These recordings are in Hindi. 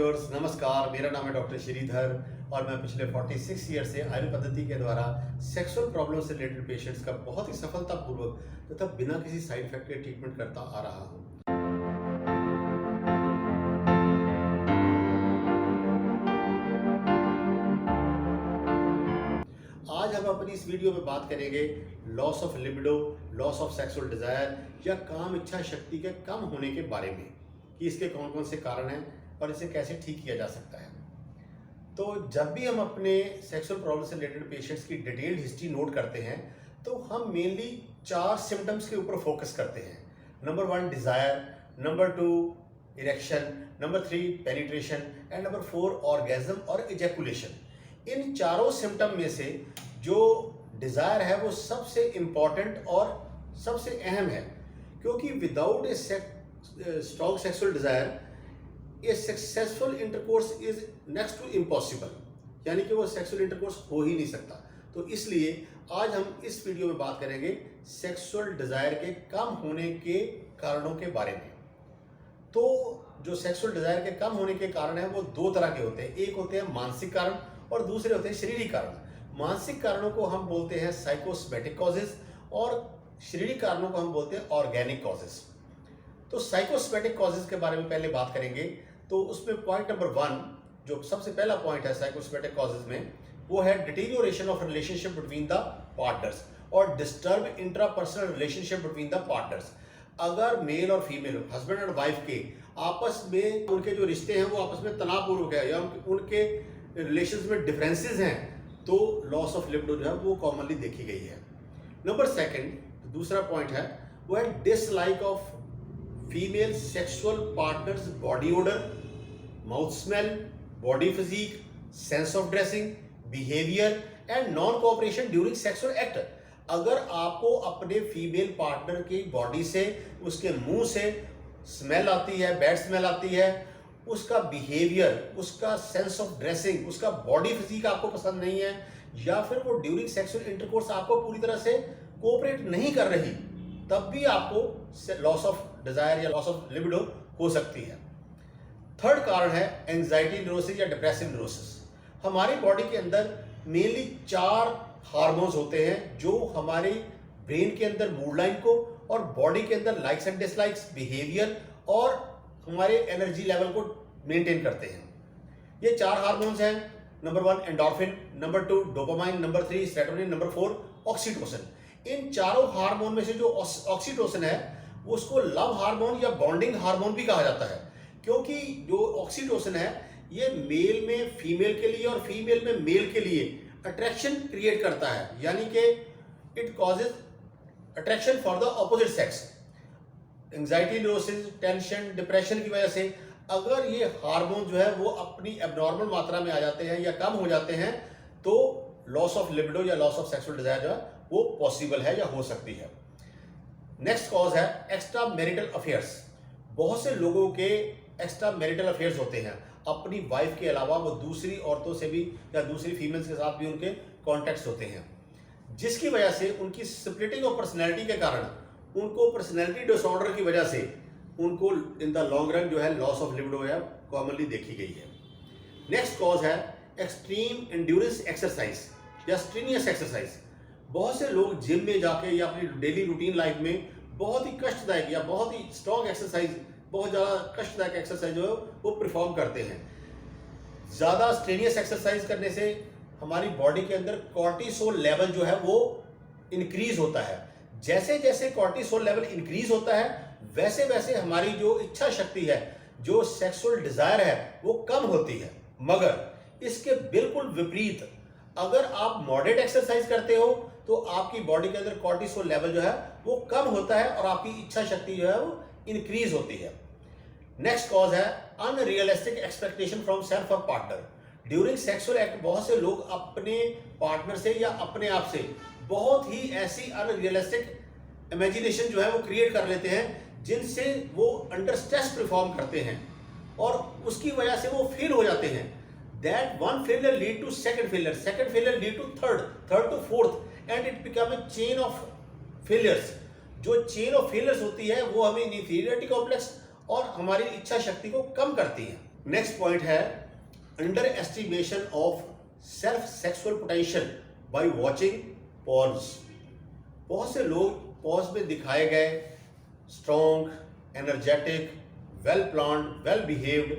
व्यूअर्स, नमस्कार। मेरा नाम है डॉक्टर श्रीधर और मैं पिछले 46 ईयर से आयुर्वेद पद्धति के द्वारा सेक्सुअल प्रॉब्लम से रिलेटेड पेशेंट्स का बहुत ही सफलतापूर्वक तथा बिना किसी साइड इफेक्ट के ट्रीटमेंट करता आ रहा हूँ। आज हम अपनी इस वीडियो में बात करेंगे loss of libido, loss of sexual desire या काम इच्छा शक्ति के कम होने के बारे में, कि इसके कौन कौन से कारण हैं और इसे कैसे ठीक किया जा सकता है। तो जब भी हम अपने सेक्सुअल प्रॉब्लम से रिलेटेड पेशेंट्स की डिटेल्ड हिस्ट्री नोट करते हैं तो हम मेनली 4 सिम्टम्स के ऊपर फोकस करते हैं। Number 1 desire, number 2 erection, number 3 penetration and number 4 orgasm और इजैकुलेशन। इन चारों सिम्टम में से जो डिजायर है वो सबसे इंपॉर्टेंट और सबसे अहम है, क्योंकि without a strong sexual desire a successful intercourse is next to impossible, यानी कि वो सेक्सुअल इंटरकोर्स हो ही नहीं सकता। तो इसलिए आज हम इस वीडियो में बात करेंगे सेक्सुअल डिजायर के कम होने के कारणों के बारे में। तो जो सेक्सुअल डिजायर के कम होने के कारण है वो 2 तरह के होते हैं। एक होते हैं मानसिक कारण और दूसरे होते हैं शारीरिक कारण। मानसिक कारणों को हम बोलते हैं साइकोसोमैटिक कॉजेज और शारीरिक कारणों को हम बोलते हैं ऑर्गेनिक कॉजेज। तो साइकोसोमैटिक कॉजेज के बारे में पहले बात करेंगे। तो उसमें पॉइंट नंबर 1, जो सबसे पहला पॉइंट है साइकोसोमैटिक कॉजेज में, वो है deterioration of relationship between the partners और disturb intrapersonal relationship between the partners. अगर मेल और फीमेल, हस्बैंड एंड वाइफ के आपस में उनके जो रिश्ते हैं वो आपस में तनावपूर्वक है या उनके रिलेशंस में डिफरेंसेस हैं, तो लॉस ऑफ लिबिडो जो है वो कॉमनली देखी गई है। नंबर 2, दूसरा पॉइंट है वो है dislike of female sexual partners body odour, mouth smell, body physique, sense of dressing, behaviour and non cooperation during sexual act. अगर आपको अपने फीमेल पार्टनर की बॉडी से, उसके मुंह से स्मेल आती है, बैड स्मेल आती है, उसका बिहेवियर, उसका सेंस ऑफ ड्रेसिंग, उसका बॉडी फिजिक आपको पसंद नहीं है, या फिर वो ड्यूरिंग सेक्सुअल इंटरकोर्स आपको पूरी तरह से कोऑपरेट नहीं कर रही, तब भी आपको लॉस ऑफ डिजायर या लॉस ऑफ लिबिडो हो सकती है। थर्ड कारण है एंजाइटी न्यूरोसिस या डिप्रेसिव न्यूरोसिस। हमारी बॉडी के अंदर मेनली 4 हार्मोन्स होते हैं जो हमारे ब्रेन के अंदर मूड लाइन को और बॉडी के अंदर लाइक्स एंड डिसलाइक्स, बिहेवियर और हमारे एनर्जी लेवल को मेंटेन करते हैं। ये 4 हार्मोन्स हैं। Number 1 endorphin, number 2 dopamine, number 3 serotonin, number 4 oxytocin. इन चारों हार्मोन में से जो ऑक्सीटोसिन है उसको लव हार्मोन या बॉन्डिंग हार्मोन भी कहा जाता है, क्योंकि जो ऑक्सीटोसिन है ये मेल में फीमेल के लिए और फीमेल में मेल के लिए अट्रैक्शन क्रिएट करता है, यानी कि it causes attraction for the opposite sex. Anxiety neurosis, tension, depression की वजह से अगर ये हार्मोन जो है वो अपनी एबनॉर्मल मात्रा में आ जाते हैं या कम हो जाते हैं, तो लॉस ऑफ लिबिडो या लॉस ऑफ सेक्सुअल डिजायर जो है वो पॉसिबल है या हो सकती है। नेक्स्ट कॉज है एक्स्ट्रा मैरिटल अफेयर्स। बहुत से लोगों के एक्स्ट्रा मैरिटल अफेयर्स होते हैं, अपनी वाइफ के अलावा वो दूसरी औरतों से भी या दूसरी फीमेल्स के साथ भी उनके कॉन्टैक्ट्स होते हैं, जिसकी वजह से उनकी स्प्लिटिंग ऑफ पर्सनैलिटी के कारण उनको पर्सनैलिटी डिसऑर्डर की वजह से उनको इन द लॉन्ग रन जो है लॉस ऑफ लिबिडो है कॉमनली देखी गई है। नेक्स्ट कॉज है एक्सट्रीम एंड्योरेंस एक्सरसाइज या स्ट्रीनियस एक्सरसाइज। बहुत से लोग जिम में जाके या अपनी डेली रूटीन लाइफ में बहुत ही कष्टदायक या बहुत ही स्ट्रॉन्ग एक्सरसाइज, बहुत ज़्यादा कष्टदायक एक्सरसाइज जो है वो परफॉर्म करते हैं। ज़्यादा स्ट्रेनियस एक्सरसाइज करने से हमारी बॉडी के अंदर कॉर्टिसोल लेवल जो है वो इंक्रीज होता है। जैसे जैसे कॉर्टिसोल लेवल इंक्रीज होता है वैसे वैसे हमारी जो इच्छा शक्ति है, जो सेक्सुअल डिजायर है, वो कम होती है। मगर इसके बिल्कुल विपरीत अगर आप मॉडरेट एक्सरसाइज करते हो तो आपकी बॉडी के अंदर कॉर्टिसोल लेवल जो है वो कम होता है और आपकी इच्छा शक्ति जो है वो इंक्रीज होती है। नेक्स्ट कॉज है अनरियलिस्टिक एक्सपेक्टेशन फ्रॉम सेल्फ और पार्टनर ड्यूरिंग सेक्सुअल एक्ट। बहुत से लोग अपने पार्टनर से या अपने आप से बहुत ही ऐसी अनरियलिस्टिक इमेजिनेशन जो है वो क्रिएट कर लेते हैं, जिनसे वो अंडर स्ट्रेस परफॉर्म करते हैं और उसकी वजह से वो फेल हो जाते हैं। That one failure lead to second failure lead to third to fourth, and it become a chain of failures। जो चेन ऑफ फेलियर्स होती है वो हमें इन्फीरियरिटी कॉम्प्लेक्स और हमारी इच्छा शक्ति को कम करती है। नेक्स्ट पॉइंट है under estimation of self sexual potential by watching porns. बहुत से लोग पॉज में दिखाए गए strong, energetic, well planned, well behaved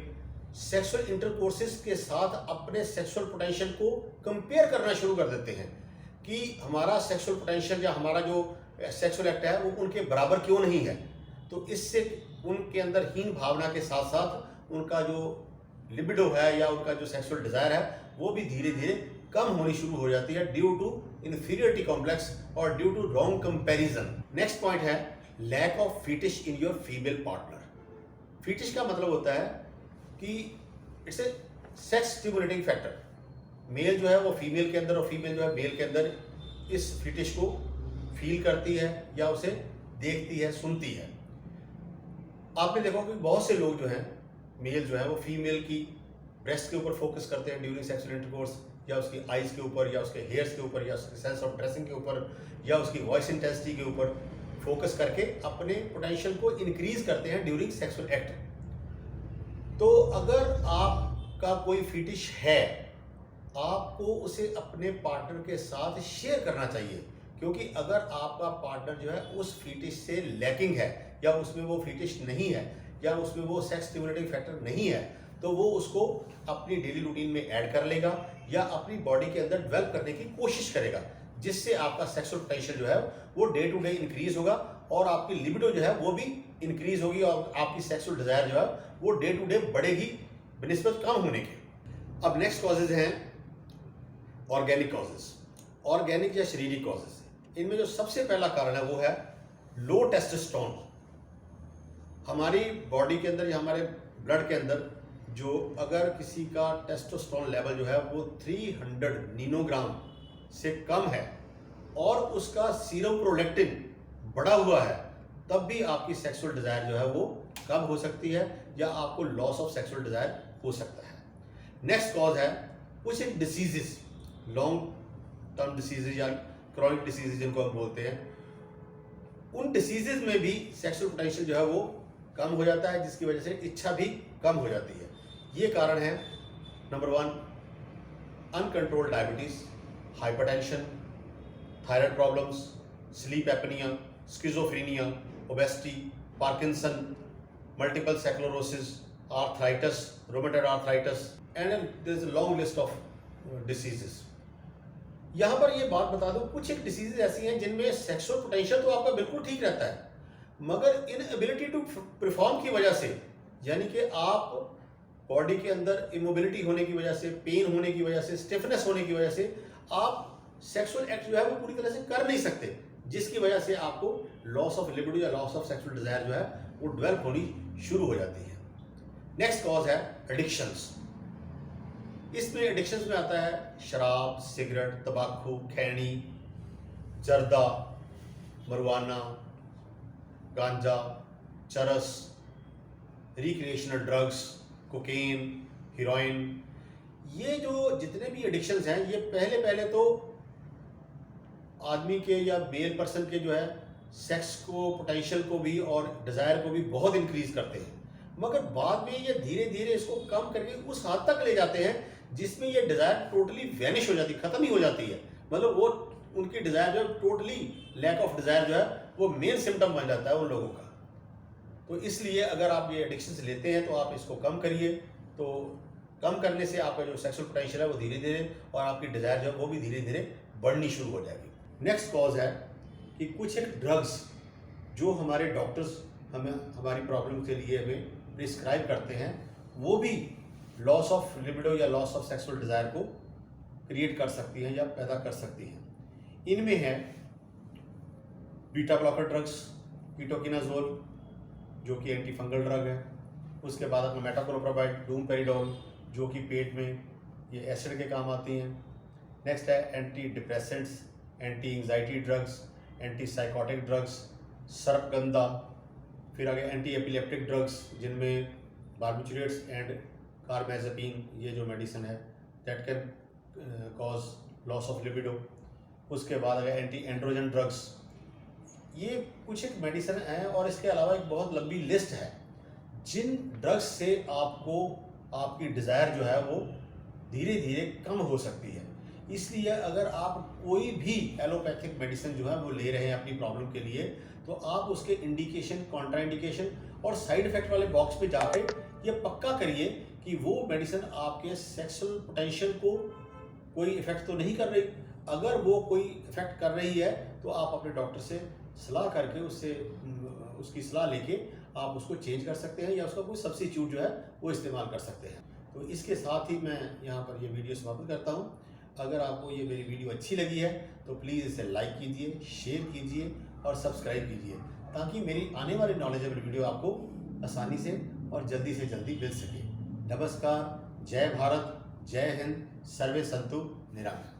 sexual intercourses के साथ अपने सेक्सुअल पोटेंशियल को कंपेयर करना शुरू कर देते हैं कि हमारा सेक्सुअल पोटेंशियल या हमारा जो सेक्सुअल एक्ट है वो उनके बराबर क्यों नहीं है। तो इससे उनके अंदर हीन भावना के साथ साथ उनका जो लिबिडो है या उनका जो सेक्सुअल डिजायर है वो भी धीरे धीरे कम होनी शुरू हो जाती है ड्यू टू इंफीरियरिटी कॉम्प्लेक्स और due to wrong comparison. Next point है lack of fetish in your female partner. Fetish का मतलब होता है कि it's a sex stimulating factor. Male जो है वो फीमेल के अंदर और फीमेल जो है मेल के अंदर इस फीटिश को फील करती है या उसे देखती है, सुनती है। आपने देखा कि बहुत से लोग जो हैं मेल जो है वो फीमेल की ब्रेस्ट के ऊपर फोकस करते हैं ड्यूरिंग सेक्सुअल इंटरकोर्स, या उसकी आइज के ऊपर या उसके हेयर्स के ऊपर या उसके सेंस ऑफ ड्रेसिंग के ऊपर या उसकी वॉइस इंटेंसिटी के ऊपर फोकस करके अपने पोटेंशियल को इंक्रीज करते हैं ड्यूरिंग सेक्सुअल एक्ट। तो अगर आपका कोई फीटिश है आपको उसे अपने पार्टनर के साथ शेयर करना चाहिए, क्योंकि अगर आपका पार्टनर जो है उस फीटिश से लैकिंग है या उसमें वो फीटिश नहीं है या उसमें वो सेक्स स्टिमुलेटिंग फैक्टर नहीं है तो वो उसको अपनी डेली रूटीन में ऐड कर लेगा या अपनी बॉडी के अंदर डेवलप करने की कोशिश करेगा, जिससे आपका सेक्सुअल पोटेंशियल जो है वो डे टू डे इंक्रीज होगा और आपकी लिबिडो जो है वो भी इंक्रीज होगी और आपकी सेक्सुअल डिजायर जो है वो डे टू डे बढ़ेगी बनिस्बत कम होने के। अब नेक्स्ट कॉजेज हैं ऑर्गेनिक कॉजेज, ऑर्गेनिक या शारीरिक कॉजेज। इनमें जो सबसे पहला कारण है वो है लो टेस्टोस्टेरोन। हमारी बॉडी के अंदर या हमारे ब्लड के अंदर जो अगर किसी का टेस्टोस्टेरोन लेवल जो है वो 300 नैनोग्राम से कम है और उसका सीरम प्रोलैक्टिन बढ़ा हुआ है तब भी आपकी सेक्सुअल डिजायर जो है वो कम हो सकती है या आपको लॉस ऑफ सेक्सुअल डिजायर हो सकता है। नेक्स्ट कॉज है कुछ डिसीजेस, लॉन्ग टर्म डिसीजेज या क्रॉनिक डिसीजेज जिनको हम बोलते हैं, उन डिसीजेज में भी सेक्सुअल पोटेंशियल जो है वो कम हो जाता है, जिसकी वजह से इच्छा भी कम हो जाती है। ये कारण है number 1 uncontrolled diabetes, hypertension, thyroid problems, sleep apnoea, schizophrenia, obesity, Parkinson, multiple sclerosis, arthritis, rheumatoid arthritis and there is a long list of diseases. यहाँ पर ये बात बता दूं, कुछ एक डिसीजेज ऐसी हैं जिनमें सेक्सुअल पोटेंशियल तो आपका बिल्कुल ठीक रहता है मगर इनएबिलिटी टू परफॉर्म की वजह से, यानी कि आप बॉडी के अंदर इमोबिलिटी होने की वजह से, पेन होने की वजह से, स्टिफनेस होने की वजह से आप सेक्सुअल एक्ट जो है वो पूरी तरह से कर नहीं सकते, जिसकी वजह से आपको लॉस ऑफ लिबिडो या लॉस ऑफ सेक्सुअल डिजायर जो है वो डेवलप होनी शुरू हो जाती है। नेक्स्ट कॉज है एडिक्शंस। इसमें एडिक्शंस में आता है शराब, सिगरेट, तंबाकू, खैनी, जर्दा, मरवाना, गांजा, चरस, रिक्रिएशनल ड्रग्स, कोकेन, हीरोइन। ये जो जितने भी एडिक्शंस हैं ये पहले तो आदमी के या मेल पर्सन के जो है सेक्स को, पोटेंशियल को भी और डिजायर को भी बहुत इंक्रीज करते हैं, मगर बाद में ये धीरे धीरे इसको कम करके उस हद तक ले जाते हैं जिसमें ये डिजायर टोटली वैनिश हो जाती है, खत्म ही हो जाती है। मतलब वो उनकी डिजायर जो है टोटली लैक ऑफ डिजायर जो है वो मेन सिम्टम बन जाता है उन लोगों का। तो इसलिए अगर आप ये एडिक्शंस लेते हैं तो आप इसको कम करिए, तो कम करने से आपका जो सेक्सुअल पोटेंशियल है वो धीरे धीरे और आपकी डिजायर जो है वो भी धीरे धीरे बढ़नी शुरू हो जाएगी। नेक्स्ट कॉज है कि कुछ एक ड्रग्स जो हमारे डॉक्टर्स हमें हमारी प्रॉब्लम के लिए हमें प्रिस्क्राइब करते हैं वो भी लॉस ऑफ लिबिडो या लॉस ऑफ सेक्सुअल डिजायर को क्रिएट कर सकती हैं या पैदा कर सकती हैं। इनमें है बीटा ब्लॉकर ड्रग्स, कीटोकिनाजोल जो कि एंटी फंगल ड्रग है, उसके बाद अपना मेटाकोलोप्रोपाइड, डूमपेरिडोल जो कि पेट में ये एसिड के काम आती हैं। नेक्स्ट है anti depressants, anti anxiety drugs, anti psychotic drugs, sarpagandha, फिर आगे एंटी एपिलेप्टिक ड्रग्स जिनमें बार्बिचुरेट्स एंड कार्बाइजेपिन ये जो मेडिसिन है that can cause loss of libido. उसके बाद आगे एंटी एंड्रोजन ड्रग्स। ये कुछ एक मेडिसिन हैं और इसके अलावा एक बहुत लंबी लिस्ट है जिन ड्रग्स से आपको आपकी डिज़ायर जो है वो धीरे धीरे कम हो सकती है। इसलिए अगर आप कोई भी एलोपैथिक मेडिसिन जो है वो ले रहे हैं अपनी प्रॉब्लम के लिए, तो आप उसके इंडिकेशन, कॉन्ट्राइंडिकेशन और साइड इफेक्ट वाले बॉक्स पे जाके ये पक्का करिए कि वो मेडिसिन आपके सेक्सुअल पोटेंशियल को कोई इफेक्ट तो नहीं कर रही। अगर वो कोई इफेक्ट कर रही है तो आप अपने डॉक्टर से सलाह करके उसकी सलाह लेके आप उसको चेंज कर सकते हैं या उसका कोई सब्स्टिट्यूट जो है वो इस्तेमाल कर सकते हैं। तो इसके साथ ही मैं यहाँ पर ये वीडियो समाप्त करता हूँ। अगर आपको ये मेरी वीडियो अच्छी लगी है तो प्लीज़ इसे लाइक कीजिए, शेयर कीजिए और सब्सक्राइब कीजिए, ताकि मेरी आने वाली नॉलेजेबल वीडियो आपको आसानी से और जल्दी से जल्दी मिल सके। नमस्कार, जय भारत, जय हिंद, सर्वे संतु निरामय।